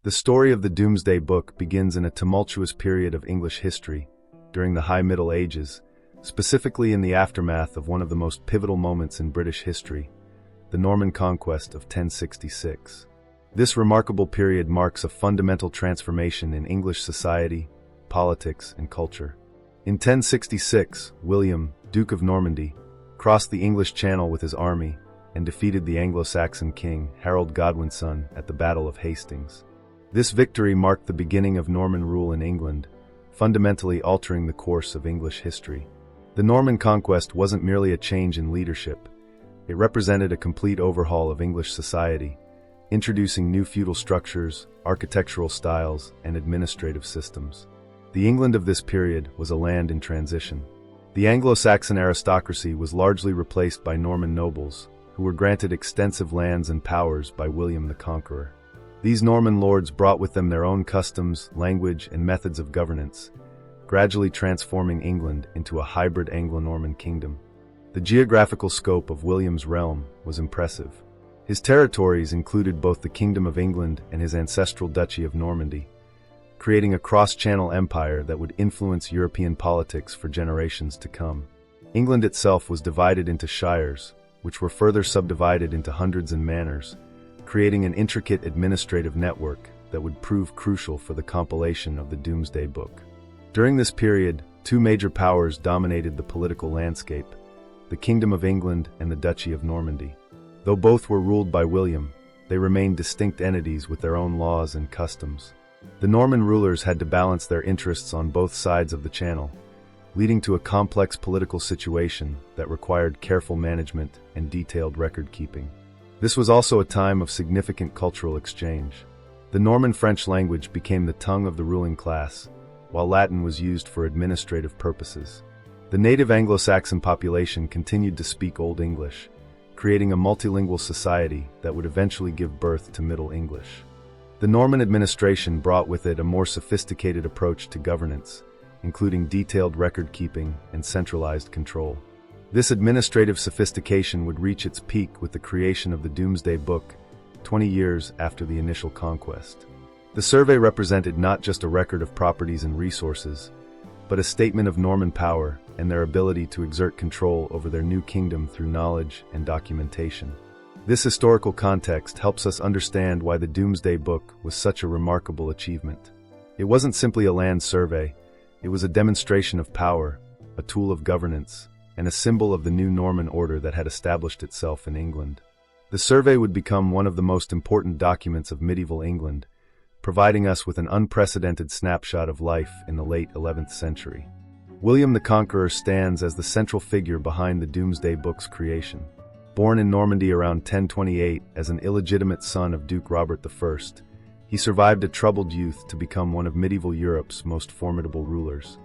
The story of the Domesday Book begins in a tumultuous period of English history, during the High Middle Ages, specifically in the aftermath of one of the most pivotal moments in British history, the Norman Conquest of 1066. This remarkable period marks a fundamental transformation in English society, politics, and culture. In 1066, William, Duke of Normandy, crossed the English Channel with his army and defeated the Anglo-Saxon king, Harold Godwin's at the Battle of Hastings. This victory marked the beginning of Norman rule in England, fundamentally altering the course of English history. The Norman Conquest wasn't merely a change in leadership. It represented a complete overhaul of English society, introducing new feudal structures, architectural styles, and administrative systems. The England of this period was a land in transition. The Anglo-Saxon aristocracy was largely replaced by Norman nobles, who were granted extensive lands and powers by William the Conqueror. These Norman lords brought with them their own customs, language, and methods of governance, gradually transforming England into a hybrid Anglo-Norman kingdom. The geographical scope of William's realm was impressive. His territories included both the Kingdom of England and his ancestral Duchy of Normandy, creating a cross-channel empire that would influence European politics for generations to come. England itself was divided into shires, which were further subdivided into hundreds and manors, creating an intricate administrative network that would prove crucial for the compilation of the Domesday Book. During this period, two major powers dominated the political landscape: the Kingdom of England and the Duchy of Normandy. Though both were ruled by William, they remained distinct entities with their own laws and customs. The Norman rulers had to balance their interests on both sides of the Channel, leading to a complex political situation that required careful management and detailed record-keeping. This was also a time of significant cultural exchange. The Norman French language became the tongue of the ruling class, while Latin was used for administrative purposes. The native Anglo-Saxon population continued to speak Old English, creating a multilingual society that would eventually give birth to Middle English. The Norman administration brought with it a more sophisticated approach to governance, including detailed record-keeping and centralized control. This administrative sophistication would reach its peak with the creation of the Domesday Book, 20 years after the initial conquest. The survey represented not just a record of properties and resources, but a statement of Norman power and their ability to exert control over their new kingdom through knowledge and documentation. This historical context helps us understand why the Domesday Book was such a remarkable achievement. It wasn't simply a land survey, it was a demonstration of power, a tool of governance, and a symbol of the new Norman order that had established itself in England. The survey would become one of the most important documents of medieval England, providing us with an unprecedented snapshot of life in the late 11th century. William the Conqueror stands as the central figure behind the Domesday Book's creation. Born in Normandy around 1028 as an illegitimate son of Duke Robert I, he survived a troubled youth to become one of medieval Europe's most formidable rulers.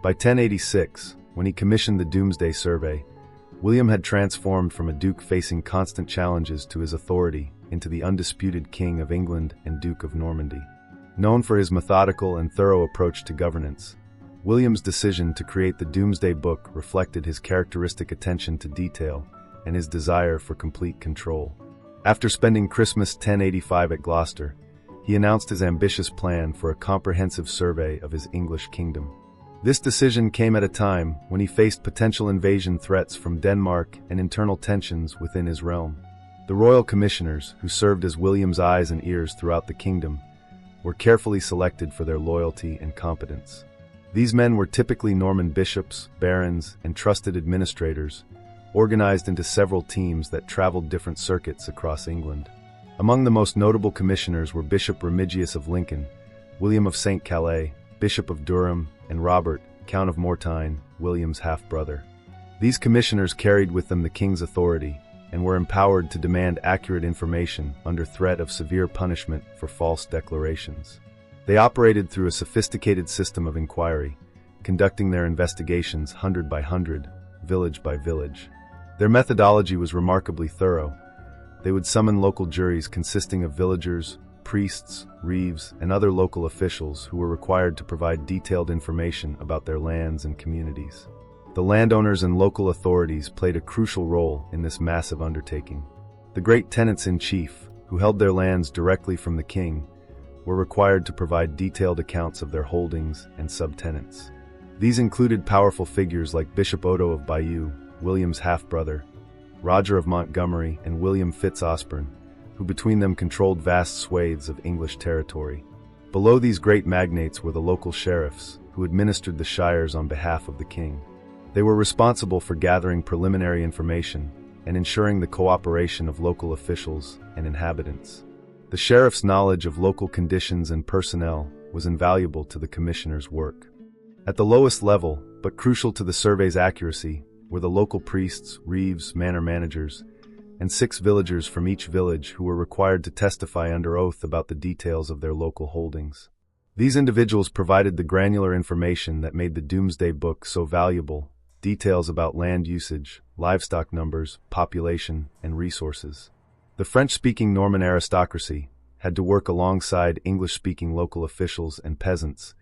By 1086, when he commissioned the Domesday Survey, William had transformed from a duke facing constant challenges to his authority into the undisputed King of England and Duke of Normandy. Known for his methodical and thorough approach to governance, William's decision to create the Domesday Book reflected his characteristic attention to detail and his desire for complete control. After spending Christmas 1085 at Gloucester, he announced his ambitious plan for a comprehensive survey of his English kingdom. This decision came at a time when he faced potential invasion threats from Denmark and internal tensions within his realm. The royal commissioners, who served as William's eyes and ears throughout the kingdom, were carefully selected for their loyalty and competence. These men were typically Norman bishops, barons, and trusted administrators, organized into several teams that traveled different circuits across England. Among the most notable commissioners were Bishop Remigius of Lincoln, William of St. Calais, Bishop of Durham, and Robert, Count of Mortain, William's half-brother. These commissioners carried with them the king's authority and were empowered to demand accurate information under threat of severe punishment for false declarations. They operated through a sophisticated system of inquiry, conducting their investigations hundred by hundred, village by village. Their methodology was remarkably thorough. They would summon local juries consisting of villagers, priests, reeves, and other local officials who were required to provide detailed information about their lands and communities. The landowners and local authorities played a crucial role in this massive undertaking. The great tenants-in-chief, who held their lands directly from the king, were required to provide detailed accounts of their holdings and subtenants. These included powerful figures like Bishop Odo of Bayeux, William's half-brother, Roger of Montgomery, and William Fitz-Osborne, who between them controlled vast swathes of English territory. Below these great magnates were the local sheriffs, who administered the shires on behalf of the king. They were responsible for gathering preliminary information and ensuring the cooperation of local officials and inhabitants. The sheriff's knowledge of local conditions and personnel was invaluable to the commissioner's work. At the lowest level, but crucial to the survey's accuracy, were the local priests, reeves, manor managers, and 6 villagers from each village who were required to testify under oath about the details of their local holdings. These individuals provided the granular information that made the Domesday Book so valuable: details about land usage, livestock numbers, population, and resources. The French-speaking Norman aristocracy had to work alongside English-speaking local officials and peasants,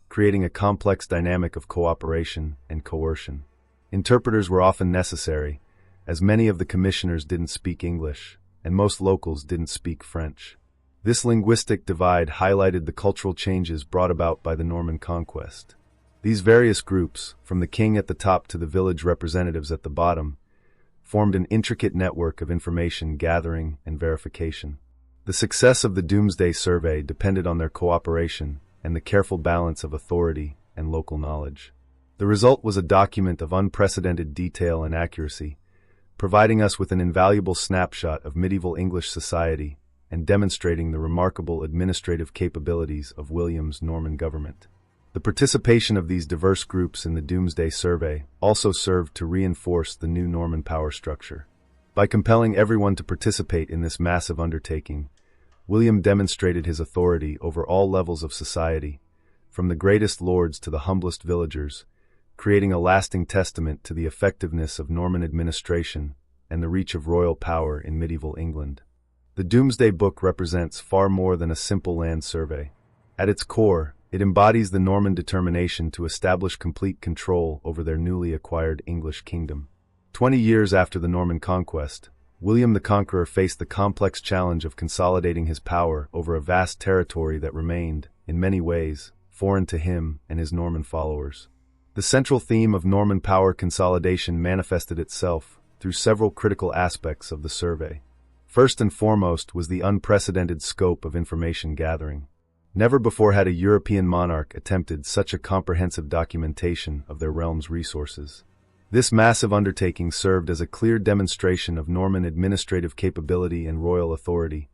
creating a complex dynamic of cooperation and coercion. Interpreters were often necessary, as many of the commissioners didn't speak English, and most locals didn't speak French. This linguistic divide highlighted the cultural changes brought about by the Norman conquest. These various groups, from the king at the top to the village representatives at the bottom, formed an intricate network of information gathering and verification. The success of the Domesday survey depended on their cooperation and the careful balance of authority and local knowledge. The result was a document of unprecedented detail and accuracy, providing us with an invaluable snapshot of medieval English society and demonstrating the remarkable administrative capabilities of William's Norman government. The participation of these diverse groups in the Domesday survey also served to reinforce the new Norman power structure. By compelling everyone to participate in this massive undertaking, William demonstrated his authority over all levels of society, from the greatest lords to the humblest villagers, creating a lasting testament to the effectiveness of Norman administration and the reach of royal power in medieval England. The Domesday Book represents far more than a simple land survey. At its core, it embodies the Norman determination to establish complete control over their newly acquired English kingdom. 20 years after the Norman conquest, William the Conqueror faced the complex challenge of consolidating his power over a vast territory that remained, in many ways, foreign to him and his Norman followers. The central theme of Norman power consolidation manifested itself through several critical aspects of the survey. First and foremost was the unprecedented scope of information gathering. Never before had a European monarch attempted such a comprehensive documentation of their realm's resources. This massive undertaking served as a clear demonstration of Norman administrative capability and royal authority,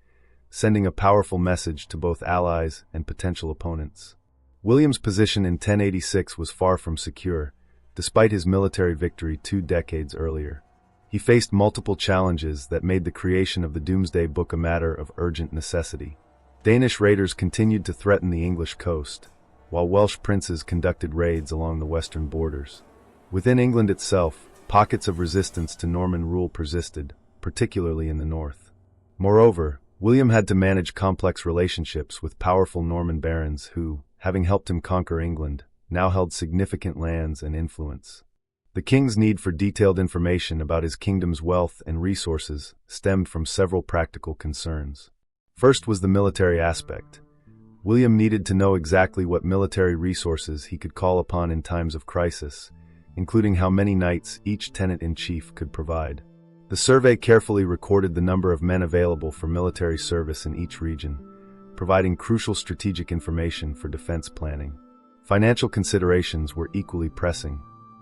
sending a powerful message to both allies and potential opponents. William's position in 1086 was far from secure, despite his military victory 2 decades earlier. He faced multiple challenges that made the creation of the Domesday Book a matter of urgent necessity. Danish raiders continued to threaten the English coast, while Welsh princes conducted raids along the western borders. Within England itself, pockets of resistance to Norman rule persisted, particularly in the north. Moreover, William had to manage complex relationships with powerful Norman barons who, having helped him conquer England, now held significant lands and influence. The king's need for detailed information about his kingdom's wealth and resources stemmed from several practical concerns. First was the military aspect. William needed to know exactly what military resources he could call upon in times of crisis, including how many knights each tenant-in-chief could provide. The survey carefully recorded the number of men available for military service in each region, providing crucial strategic information for defense planning. Financial considerations were equally pressing.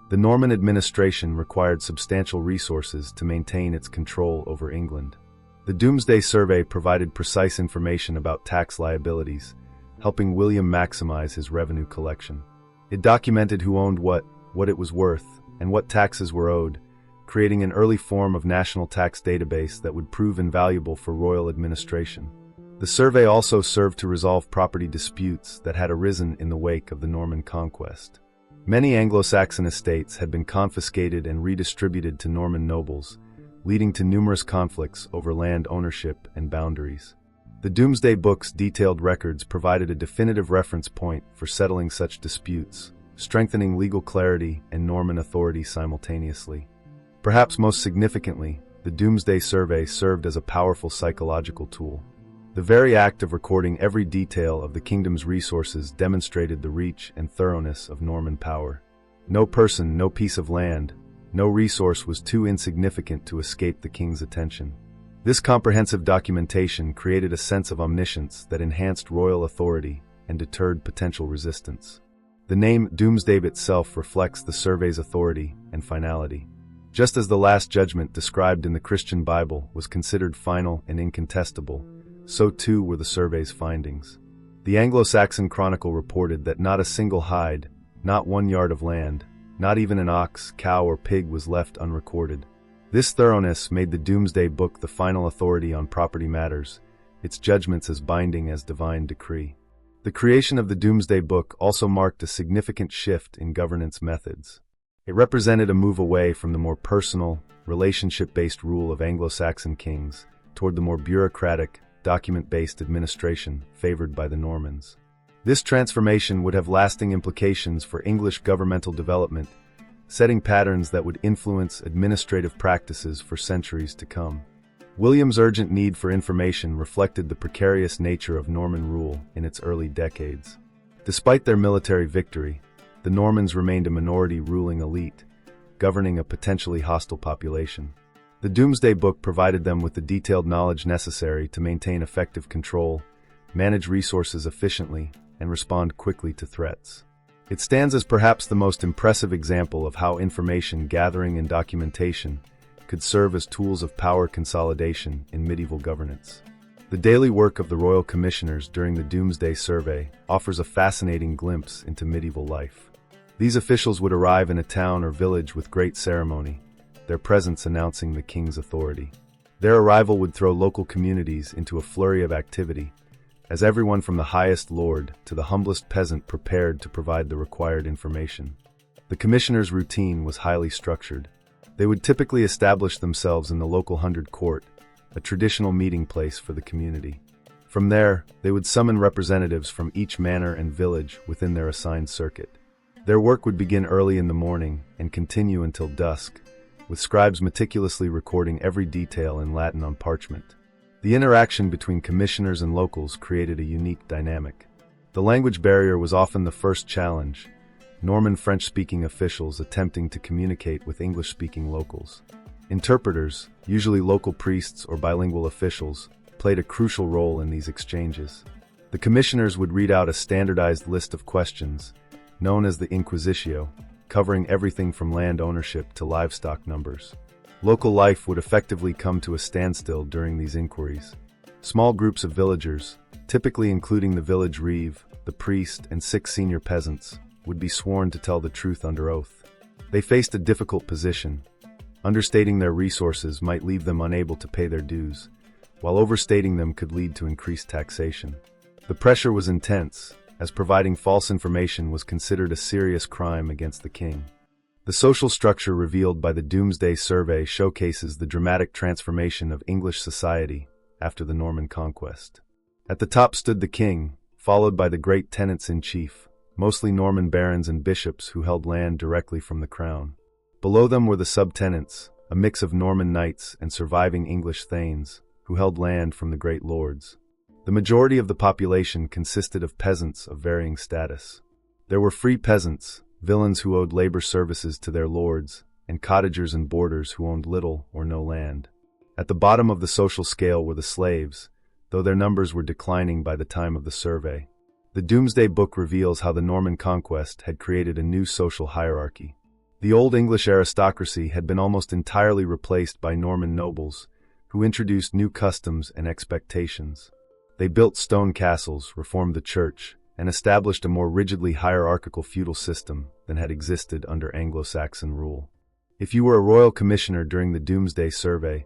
The Norman administration required substantial resources to maintain its control over England. The Domesday survey provided precise information about tax liabilities, helping William maximize his revenue collection. It documented who owned what it was worth, and what taxes were owed, creating an early form of national tax database that would prove invaluable for royal administration. The survey also served to resolve property disputes that had arisen in the wake of the Norman conquest. Many Anglo-Saxon estates had been confiscated and redistributed to Norman nobles, leading to numerous conflicts over land ownership and boundaries. The Domesday Book's detailed records provided a definitive reference point for settling such disputes, strengthening legal clarity and Norman authority simultaneously. Perhaps most significantly, the Domesday survey served as a powerful psychological tool. The very act of recording every detail of the kingdom's resources demonstrated the reach and thoroughness of Norman power. No person, no piece of land, no resource was too insignificant to escape the king's attention. This comprehensive documentation created a sense of omniscience that enhanced royal authority and deterred potential resistance. The name Domesday itself reflects the survey's authority and finality. Just as the Last Judgment described in the Christian Bible was considered final and incontestable, so too were the survey's findings. The Anglo-Saxon Chronicle reported that not a single hide, not 1 yard of land, not even an ox, cow, or pig was left unrecorded. This thoroughness made the Domesday Book the final authority on property matters, its judgments as binding as divine decree. The creation of the Domesday Book also marked a significant shift in governance methods. It represented a move away from the more personal, relationship-based rule of Anglo-Saxon kings toward the more bureaucratic, document-based administration favored by the Normans. This transformation would have lasting implications for English governmental development, setting patterns that would influence administrative practices for centuries to come. William's urgent need for information reflected the precarious nature of Norman rule in its early decades. Despite their military victory, the Normans remained a minority ruling elite, governing a potentially hostile population. The Domesday Book provided them with the detailed knowledge necessary to maintain effective control, manage resources efficiently, and respond quickly to threats. It stands as perhaps the most impressive example of how information gathering and documentation could serve as tools of power consolidation in medieval governance. The daily work of the royal commissioners during the Domesday Survey offers a fascinating glimpse into medieval life. These officials would arrive in a town or village with great ceremony, their presence announcing the king's authority. Their arrival would throw local communities into a flurry of activity, as everyone from the highest lord to the humblest peasant prepared to provide the required information. The commissioners' routine was highly structured. They would typically establish themselves in the local 100 court, a traditional meeting place for the community. From there, they would summon representatives from each manor and village within their assigned circuit. Their work would begin early in the morning and continue until dusk, with scribes meticulously recording every detail in Latin on parchment. The interaction between commissioners and locals created a unique dynamic. The language barrier was often the first challenge, Norman French-speaking officials attempting to communicate with English-speaking locals. Interpreters, usually local priests or bilingual officials, played a crucial role in these exchanges. The commissioners would read out a standardized list of questions, known as the Inquisitio, covering everything from land ownership to livestock numbers. Local life would effectively come to a standstill during these inquiries. Small groups of villagers, typically including the village reeve, the priest, and 6 senior peasants, would be sworn to tell the truth under oath. They faced a difficult position. Understating their resources might leave them unable to pay their dues, while overstating them could lead to increased taxation. The pressure was intense, as providing false information was considered a serious crime against the king. The social structure revealed by the Domesday Survey showcases the dramatic transformation of English society after the Norman Conquest. At the top stood the king, followed by the great tenants-in-chief, mostly Norman barons and bishops who held land directly from the crown. Below them were the subtenants, a mix of Norman knights and surviving English thanes, who held land from the great lords. The majority of the population consisted of peasants of varying status. There were free peasants, villeins who owed labor services to their lords, and cottagers and boarders who owned little or no land. At the bottom of the social scale were the slaves, though their numbers were declining by the time of the survey. The Domesday Book reveals how the Norman Conquest had created a new social hierarchy. The Old English aristocracy had been almost entirely replaced by Norman nobles, who introduced new customs and expectations. They built stone castles, reformed the church, and established a more rigidly hierarchical feudal system than had existed under Anglo-Saxon rule. If you were a royal commissioner during the Domesday Survey,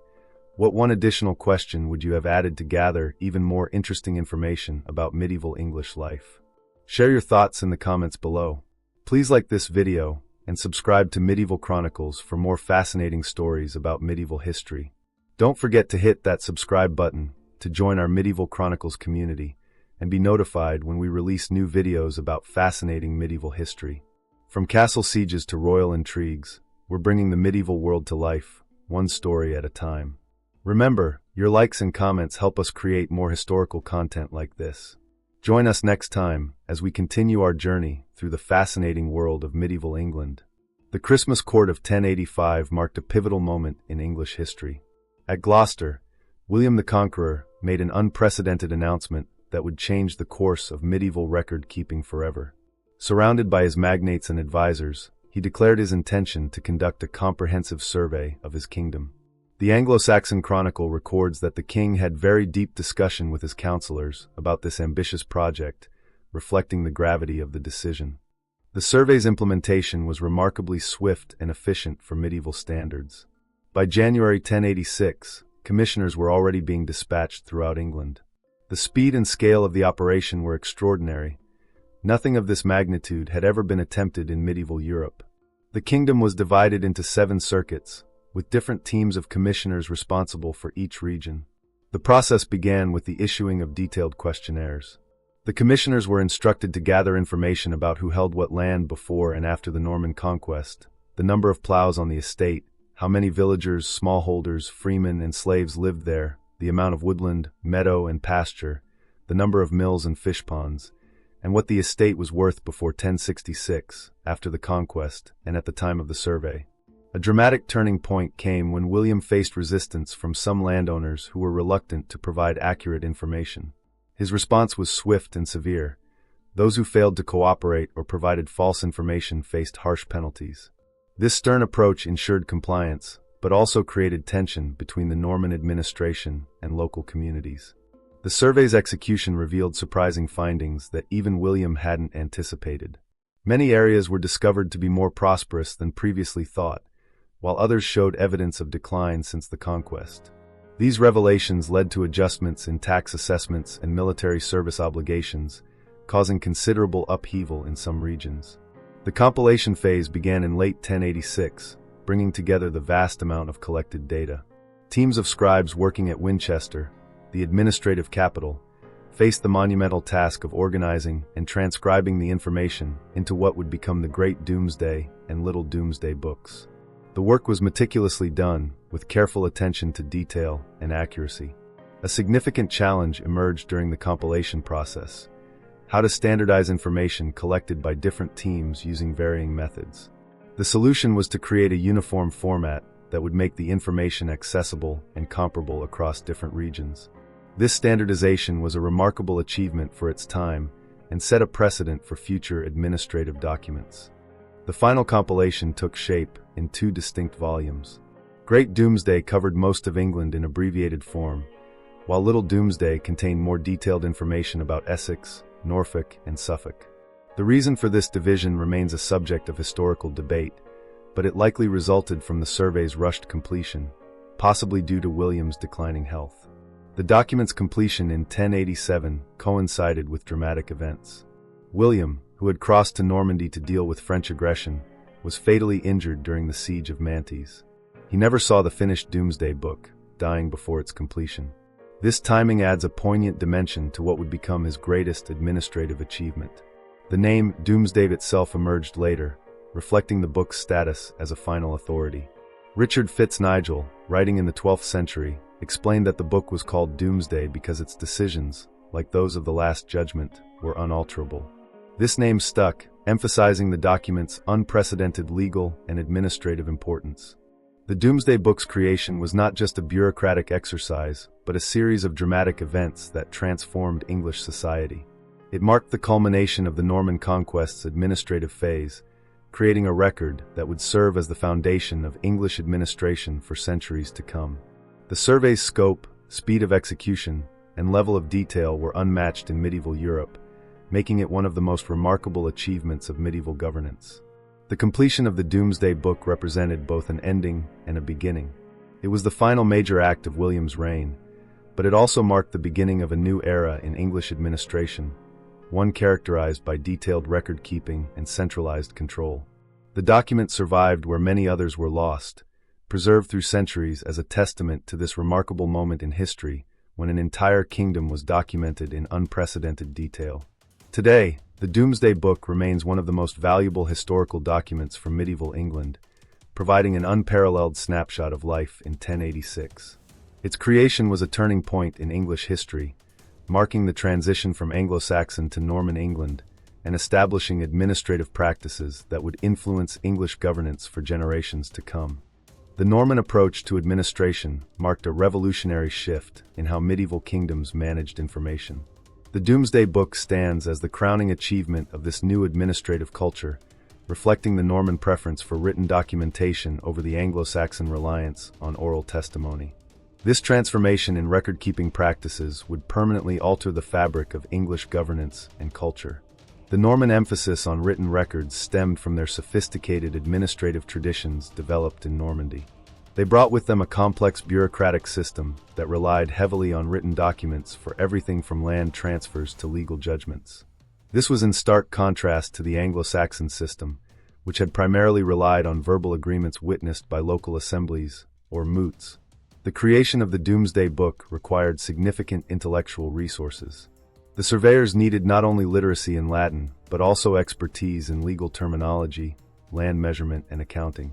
what one additional question would you have added to gather even more interesting information about medieval English life? Share your thoughts in the comments below. Please like this video and subscribe to Medieval Chronicles for more fascinating stories about medieval history. Don't forget to hit that subscribe button to join our Medieval Chronicles community and be notified when we release new videos about fascinating medieval history. From castle sieges to royal intrigues, we're bringing the medieval world to life, one story at a time. Remember, Your likes and comments help us create more historical content like this. Join us next time as we continue our journey through the fascinating world of medieval England. The Christmas Court of 1085 marked a pivotal moment in English history. At Gloucester, William the Conqueror made an unprecedented announcement that would change the course of medieval record-keeping forever. Surrounded by his magnates and advisors, he declared his intention to conduct a comprehensive survey of his kingdom. The Anglo-Saxon Chronicle records that the king had very deep discussion with his counselors about this ambitious project, reflecting the gravity of the decision. The survey's implementation was remarkably swift and efficient for medieval standards. By January 1086, commissioners were already being dispatched throughout England. The speed and scale of the operation were extraordinary. Nothing of this magnitude had ever been attempted in medieval Europe. The kingdom was divided into 7 circuits, with different teams of commissioners responsible for each region. The process began with the issuing of detailed questionnaires. The commissioners were instructed to gather information about who held what land before and after the Norman conquest, the number of plows on the estate, how many villagers, smallholders, freemen, and slaves lived there, the amount of woodland, meadow, and pasture, the number of mills and fish ponds, and what the estate was worth before 1066, after the conquest, and at the time of the survey. A dramatic turning point came when William faced resistance from some landowners who were reluctant to provide accurate information. His response was swift and severe. Those who failed to cooperate or provided false information faced harsh penalties. This stern approach ensured compliance, but also created tension between the Norman administration and local communities. The survey's execution revealed surprising findings that even William hadn't anticipated. Many areas were discovered to be more prosperous than previously thought, while others showed evidence of decline since the conquest. These revelations led to adjustments in tax assessments and military service obligations, causing considerable upheaval in some regions. The compilation phase began in late 1086, bringing together the vast amount of collected data. Teams of scribes working at Winchester, the administrative capital, faced the monumental task of organizing and transcribing the information into what would become the Great Domesday and Little Domesday Books. The work was meticulously done, with careful attention to detail and accuracy. A significant challenge emerged during the compilation process: how to standardize information collected by different teams using varying methods. The solution was to create a uniform format that would make the information accessible and comparable across different regions. This standardization was a remarkable achievement for its time and set a precedent for future administrative documents. The final compilation took shape in 2 distinct volumes. Great Domesday covered most of England in abbreviated form, while Little Domesday contained more detailed information about Essex, Norfolk, and Suffolk. The reason for this division remains a subject of historical debate, but it likely resulted from the survey's rushed completion, possibly due to William's declining health. The document's completion in 1087 coincided with dramatic events. William, who had crossed to Normandy to deal with French aggression, was fatally injured during the siege of Mantes. He never saw the finished Domesday Book, dying before its completion. This timing adds a poignant dimension to what would become his greatest administrative achievement. The name Domesday itself emerged later, reflecting the book's status as a final authority. Richard Fitz-Nigel, writing in the 12th century, explained that the book was called Domesday because its decisions, like those of the Last Judgment, were unalterable. This name stuck, emphasizing the document's unprecedented legal and administrative importance. The Domesday Book's creation was not just a bureaucratic exercise, but a series of dramatic events that transformed English society. It marked the culmination of the Norman Conquest's administrative phase, creating a record that would serve as the foundation of English administration for centuries to come. The survey's scope, speed of execution, and level of detail were unmatched in medieval Europe, making it one of the most remarkable achievements of medieval governance. The completion of the Domesday Book represented both an ending and a beginning. It was the final major act of William's reign, but it also marked the beginning of a new era in English administration, one characterized by detailed record-keeping and centralized control. The document survived where many others were lost, preserved through centuries as a testament to this remarkable moment in history when an entire kingdom was documented in unprecedented detail. Today, the Domesday Book remains one of the most valuable historical documents from medieval England, providing an unparalleled snapshot of life in 1086. Its creation was a turning point in English history, marking the transition from Anglo-Saxon to Norman England and establishing administrative practices that would influence English governance for generations to come. The Norman approach to administration marked a revolutionary shift in how medieval kingdoms managed information. The Domesday Book stands as the crowning achievement of this new administrative culture, reflecting the Norman preference for written documentation over the Anglo-Saxon reliance on oral testimony. This transformation in record-keeping practices would permanently alter the fabric of English governance and culture. The Norman emphasis on written records stemmed from their sophisticated administrative traditions developed in Normandy. They brought with them a complex bureaucratic system that relied heavily on written documents for everything from land transfers to legal judgments. This was in stark contrast to the Anglo-Saxon system, which had primarily relied on verbal agreements witnessed by local assemblies, or moots. The creation of the Domesday Book required significant intellectual resources. The surveyors needed not only literacy in Latin, but also expertise in legal terminology, land measurement, and accounting.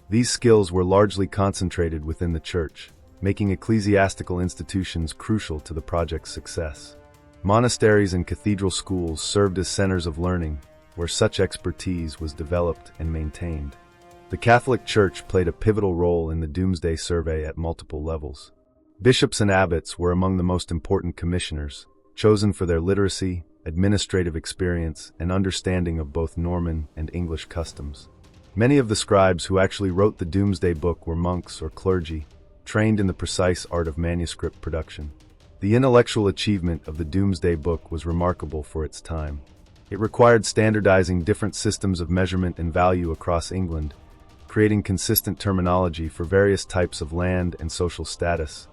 These skills were largely concentrated within the church, making ecclesiastical institutions crucial to the project's success. Monasteries and cathedral schools served as centers of learning, where such expertise was developed and maintained. The Catholic Church played a pivotal role in the Domesday Survey at multiple levels. Bishops and abbots were among the most important commissioners, chosen for their literacy, administrative experience, and understanding of both Norman and English customs. Many of the scribes who actually wrote the Domesday Book were monks or clergy, trained in the precise art of manuscript production. The intellectual achievement of the Domesday Book was remarkable for its time. It required standardizing different systems of measurement and value across England, creating consistent terminology for various types of land and social status,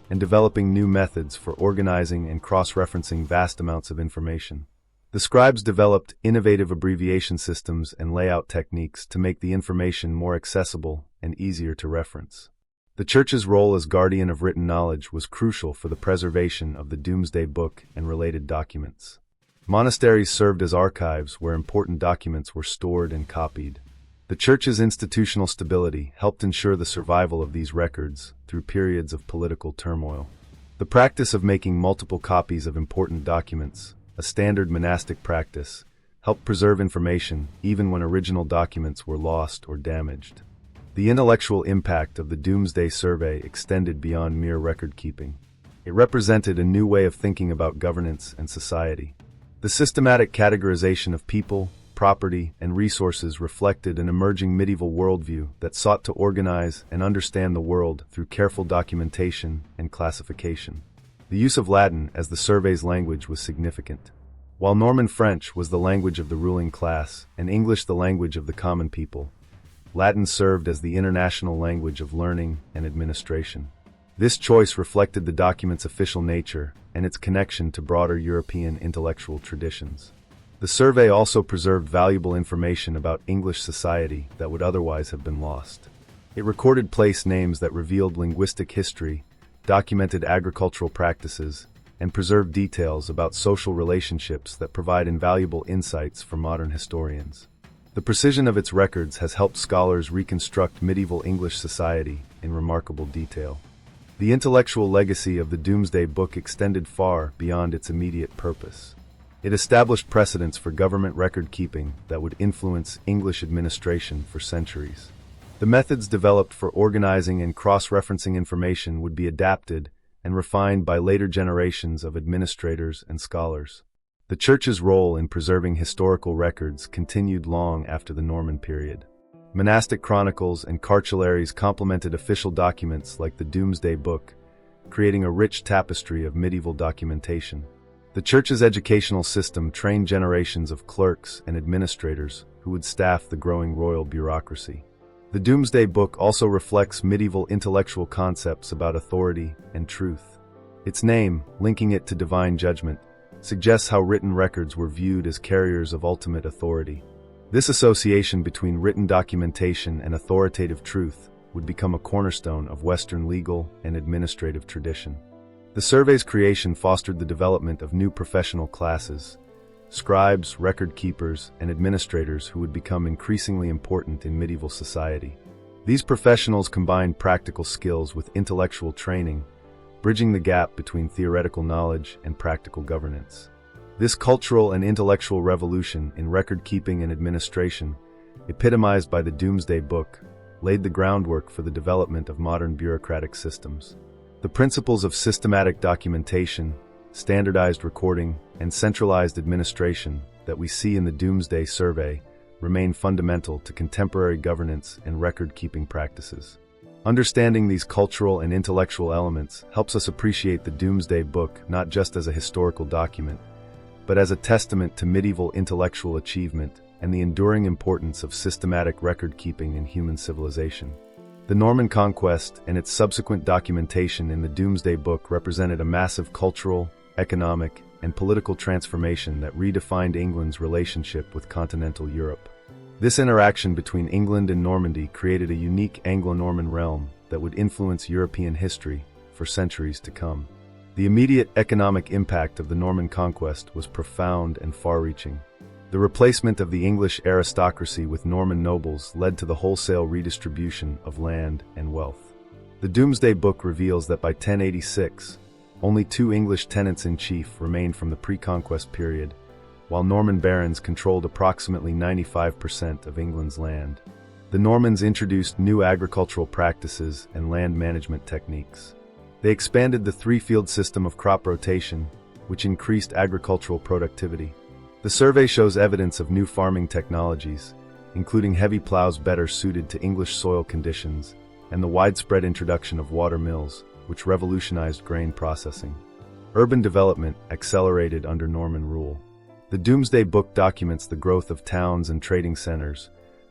and developing new methods for organizing and cross-referencing vast amounts of information. The scribes developed innovative abbreviation systems and layout techniques to make the information more accessible and easier to reference. The Church's role as guardian of written knowledge was crucial for the preservation of the Domesday Book and related documents. Monasteries served as archives where important documents were stored and copied. The Church's institutional stability helped ensure the survival of these records through periods of political turmoil. The practice of making multiple copies of important documents, a standard monastic practice, helped preserve information even when original documents were lost or damaged. The intellectual impact of the Domesday Survey extended beyond mere record-keeping. It represented a new way of thinking about governance and society. The systematic categorization of people, property, and resources reflected an emerging medieval worldview that sought to organize and understand the world through careful documentation and classification. The use of Latin as the survey's language was significant. While Norman French was the language of the ruling class and English the language of the common people, Latin served as the international language of learning and administration. This choice reflected the document's official nature and its connection to broader European intellectual traditions. The survey also preserved valuable information about English society that would otherwise have been lost. It recorded place names that revealed linguistic history, documented agricultural practices, and preserved details about social relationships that provide invaluable insights for modern historians. The precision of its records has helped scholars reconstruct medieval English society in remarkable detail. The intellectual legacy of the Domesday Book extended far beyond its immediate purpose. It established precedents for government record-keeping that would influence English administration for centuries. The methods developed for organizing and cross-referencing information would be adapted and refined by later generations of administrators and scholars. The Church's role in preserving historical records continued long after the Norman period. Monastic chronicles and cartularies complemented official documents like the Domesday Book, creating a rich tapestry of medieval documentation. The Church's educational system trained generations of clerks and administrators who would staff the growing royal bureaucracy. The Domesday Book also reflects medieval intellectual concepts about authority and truth. Its name, linking it to divine judgment, suggests how written records were viewed as carriers of ultimate authority. This association between written documentation and authoritative truth would become a cornerstone of Western legal and administrative tradition. The survey's creation fostered the development of new professional classes, scribes, record keepers, and administrators who would become increasingly important in medieval society. These professionals combined practical skills with intellectual training, bridging the gap between theoretical knowledge and practical governance. This cultural and intellectual revolution in record-keeping and administration, epitomized by the Domesday Book, laid the groundwork for the development of modern bureaucratic systems. The principles of systematic documentation, standardized recording, and centralized administration that we see in the Domesday Survey remain fundamental to contemporary governance and record-keeping practices. Understanding these cultural and intellectual elements helps us appreciate the Domesday Book not just as a historical document, but as a testament to medieval intellectual achievement and the enduring importance of systematic record-keeping in human civilization. The Norman Conquest and its subsequent documentation in the Domesday Book represented a massive cultural, economic, and political transformation that redefined England's relationship with continental Europe. This interaction between England and Normandy created a unique Anglo-Norman realm that would influence European history for centuries to come. The immediate economic impact of the Norman Conquest was profound and far-reaching. The replacement of the English aristocracy with Norman nobles led to the wholesale redistribution of land and wealth. The Domesday Book reveals that by 1086, only 2 English tenants-in-chief remained from the pre-conquest period, while Norman barons controlled approximately 95% of England's land. The Normans introduced new agricultural practices and land management techniques. They expanded the 3-field system of crop rotation, which increased agricultural productivity. The survey shows evidence of new farming technologies, including heavy plows better suited to English soil conditions, and the widespread introduction of water mills, which revolutionized grain processing. Urban development accelerated under Norman rule. The Domesday Book documents the growth of towns and trading centers,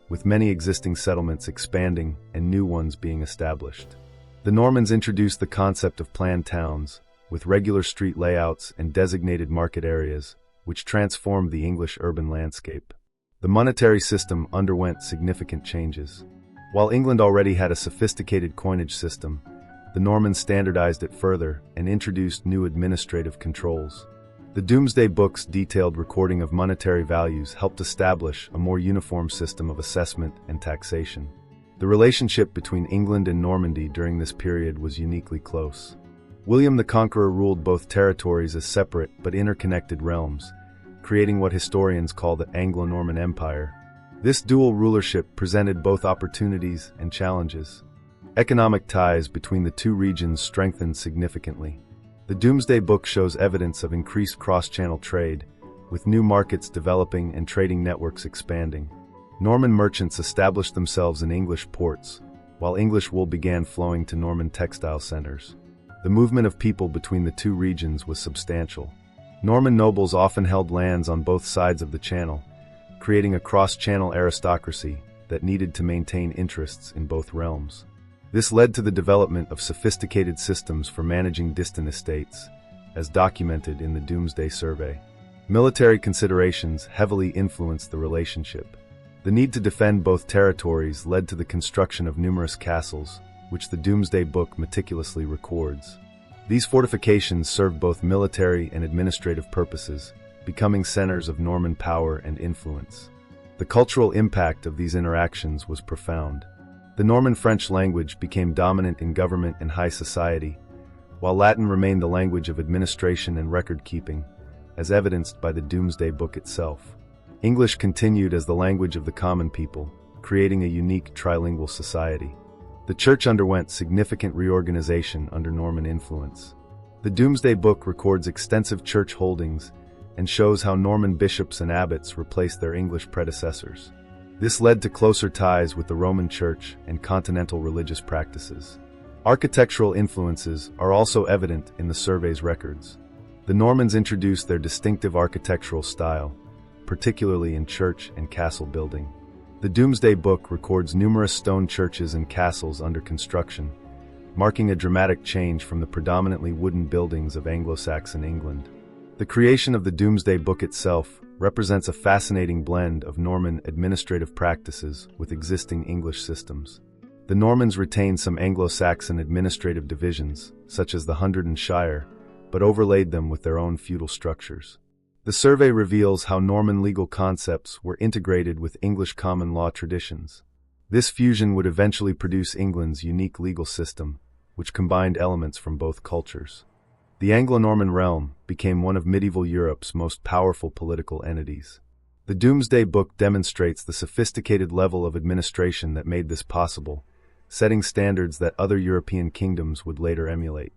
with many existing settlements expanding and new ones being established. The Normans introduced the concept of planned towns, with regular street layouts and designated market areas, which transformed the English urban landscape. The monetary system underwent significant changes. While England already had a sophisticated coinage system, the Normans standardized it further and introduced new administrative controls. The Domesday Book's detailed recording of monetary values helped establish a more uniform system of assessment and taxation. The relationship between England and Normandy during this period was uniquely close. William the Conqueror ruled both territories as separate but interconnected realms, creating what historians call the Anglo-Norman Empire. This dual rulership presented both opportunities and challenges. Economic ties between the two regions strengthened significantly. The Domesday Book shows evidence of increased cross-channel trade, with new markets developing and trading networks expanding. Norman merchants established themselves in English ports, while English wool began flowing to Norman textile centers. The movement of people between the two regions was substantial. Norman nobles often held lands on both sides of the channel, creating a cross-channel aristocracy that needed to maintain interests in both realms. This led to the development of sophisticated systems for managing distant estates, as documented in the Domesday Survey. Military considerations heavily influenced the relationship. The need to defend both territories led to the construction of numerous castles, which the Domesday Book meticulously records. These fortifications served both military and administrative purposes, becoming centers of Norman power and influence. The cultural impact of these interactions was profound. The Norman French language became dominant in government and high society, while Latin remained the language of administration and record-keeping, as evidenced by the Domesday Book itself. English continued as the language of the common people, creating a unique trilingual society. The Church underwent significant reorganization under Norman influence. The Domesday Book records extensive church holdings and shows how Norman bishops and abbots replaced their English predecessors. This led to closer ties with the Roman Church and continental religious practices. Architectural influences are also evident in the survey's records. The Normans introduced their distinctive architectural style, particularly in church and castle building. The Domesday Book records numerous stone churches and castles under construction, marking a dramatic change from the predominantly wooden buildings of Anglo-Saxon England. The creation of the Domesday Book itself represents a fascinating blend of Norman administrative practices with existing English systems. The Normans retained some Anglo-Saxon administrative divisions, such as the hundred and shire, but overlaid them with their own feudal structures. The survey reveals how Norman legal concepts were integrated with English common law traditions. This fusion would eventually produce England's unique legal system, which combined elements from both cultures. The Anglo-Norman realm became one of medieval Europe's most powerful political entities. The Domesday Book demonstrates the sophisticated level of administration that made this possible, setting standards that other European kingdoms would later emulate.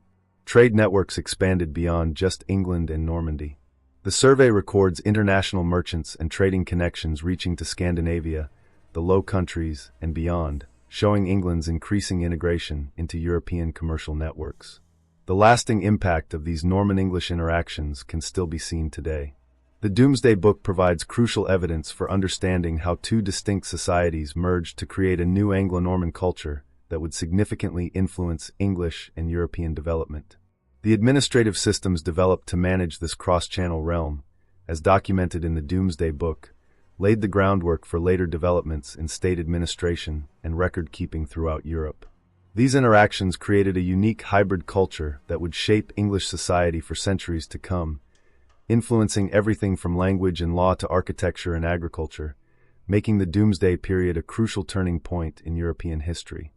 Trade networks expanded beyond just England and Normandy. The survey records international merchants and trading connections reaching to Scandinavia, the Low Countries, and beyond, showing England's increasing integration into European commercial networks. The lasting impact of these Norman-English interactions can still be seen today. The Domesday Book provides crucial evidence for understanding how two distinct societies merged to create a new Anglo-Norman culture that would significantly influence English and European development. The administrative systems developed to manage this cross-channel realm, as documented in the Domesday Book, laid the groundwork for later developments in state administration and record-keeping throughout Europe. These interactions created a unique hybrid culture that would shape English society for centuries to come, influencing everything from language and law to architecture and agriculture, making the Domesday period a crucial turning point in European history.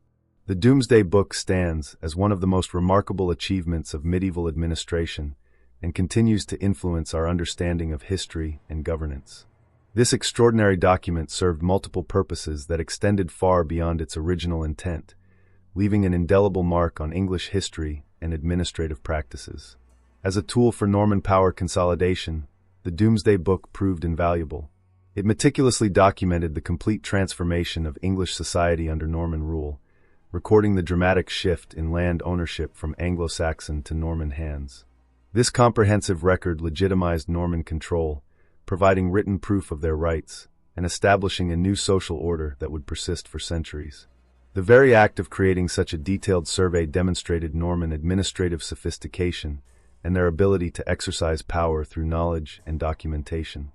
The Domesday Book stands as one of the most remarkable achievements of medieval administration and continues to influence our understanding of history and governance. This extraordinary document served multiple purposes that extended far beyond its original intent, leaving an indelible mark on English history and administrative practices. As a tool for Norman power consolidation, the Domesday Book proved invaluable. It meticulously documented the complete transformation of English society under Norman rule, recording the dramatic shift in land ownership from Anglo-Saxon to Norman hands. This comprehensive record legitimized Norman control, providing written proof of their rights, and establishing a new social order that would persist for centuries. The very act of creating such a detailed survey demonstrated Norman administrative sophistication and their ability to exercise power through knowledge and documentation.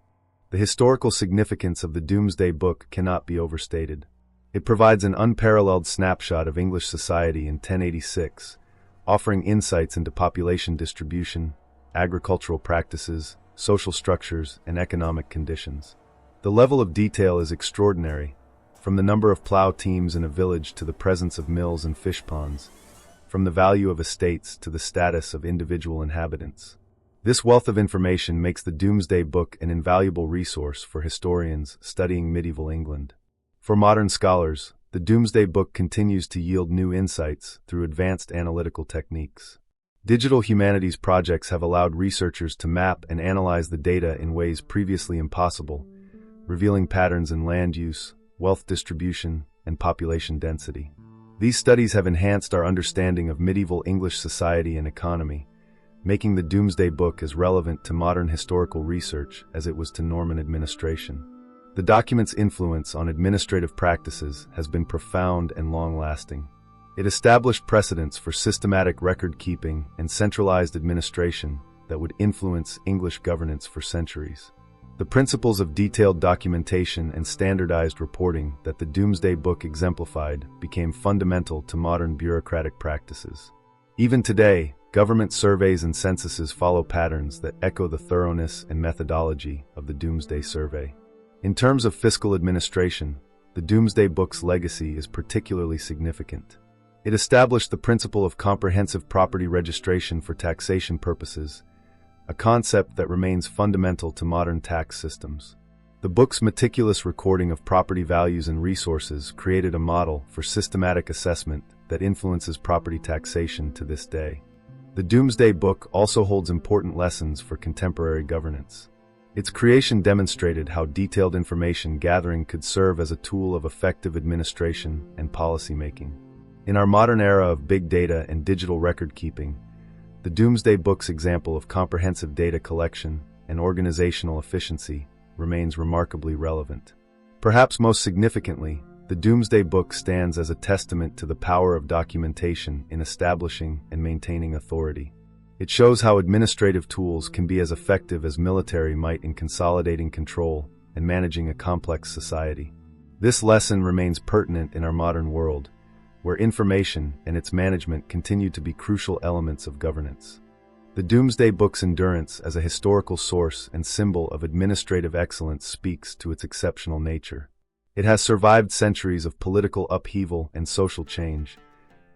The historical significance of the Domesday Book cannot be overstated. It provides an unparalleled snapshot of English society in 1086, offering insights into population distribution, agricultural practices, social structures, and economic conditions. The level of detail is extraordinary, from the number of plow teams in a village to the presence of mills and fish ponds, from the value of estates to the status of individual inhabitants. This wealth of information makes the Domesday Book an invaluable resource for historians studying medieval England. For modern scholars, the Domesday Book continues to yield new insights through advanced analytical techniques. Digital humanities projects have allowed researchers to map and analyze the data in ways previously impossible, revealing patterns in land use, wealth distribution, and population density. These studies have enhanced our understanding of medieval English society and economy, making the Domesday Book as relevant to modern historical research as it was to Norman administration. The document's influence on administrative practices has been profound and long-lasting. It established precedents for systematic record-keeping and centralized administration that would influence English governance for centuries. The principles of detailed documentation and standardized reporting that the Domesday Book exemplified became fundamental to modern bureaucratic practices. Even today, government surveys and censuses follow patterns that echo the thoroughness and methodology of the Domesday Survey. In terms of fiscal administration, the Domesday Book's legacy is particularly significant. It established the principle of comprehensive property registration for taxation purposes, a concept that remains fundamental to modern tax systems. The book's meticulous recording of property values and resources created a model for systematic assessment that influences property taxation to this day. The Domesday Book also holds important lessons for contemporary governance. Its creation demonstrated how detailed information gathering could serve as a tool of effective administration and policymaking. In our modern era of big data and digital record-keeping, the Domesday Book's example of comprehensive data collection and organizational efficiency remains remarkably relevant. Perhaps most significantly, the Domesday Book stands as a testament to the power of documentation in establishing and maintaining authority. It shows how administrative tools can be as effective as military might in consolidating control and managing a complex society. This lesson remains pertinent in our modern world, where information and its management continue to be crucial elements of governance. The Domesday Book's endurance as a historical source and symbol of administrative excellence speaks to its exceptional nature. It has survived centuries of political upheaval and social change,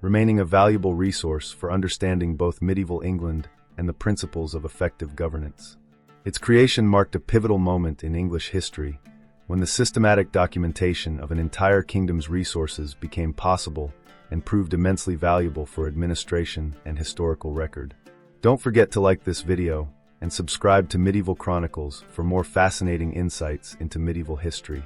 remaining a valuable resource for understanding both medieval England and the principles of effective governance. Its creation marked a pivotal moment in English history, when the systematic documentation of an entire kingdom's resources became possible and proved immensely valuable for administration and historical record. Don't forget to like this video and subscribe to Medieval Chronicles for more fascinating insights into medieval history.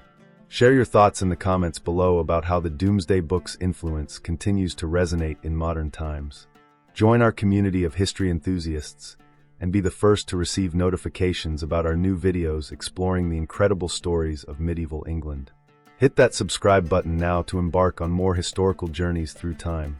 Share your thoughts in the comments below about how the Domesday Book's influence continues to resonate in modern times. Join our community of history enthusiasts and be the first to receive notifications about our new videos exploring the incredible stories of medieval England. Hit that subscribe button now to embark on more historical journeys through time.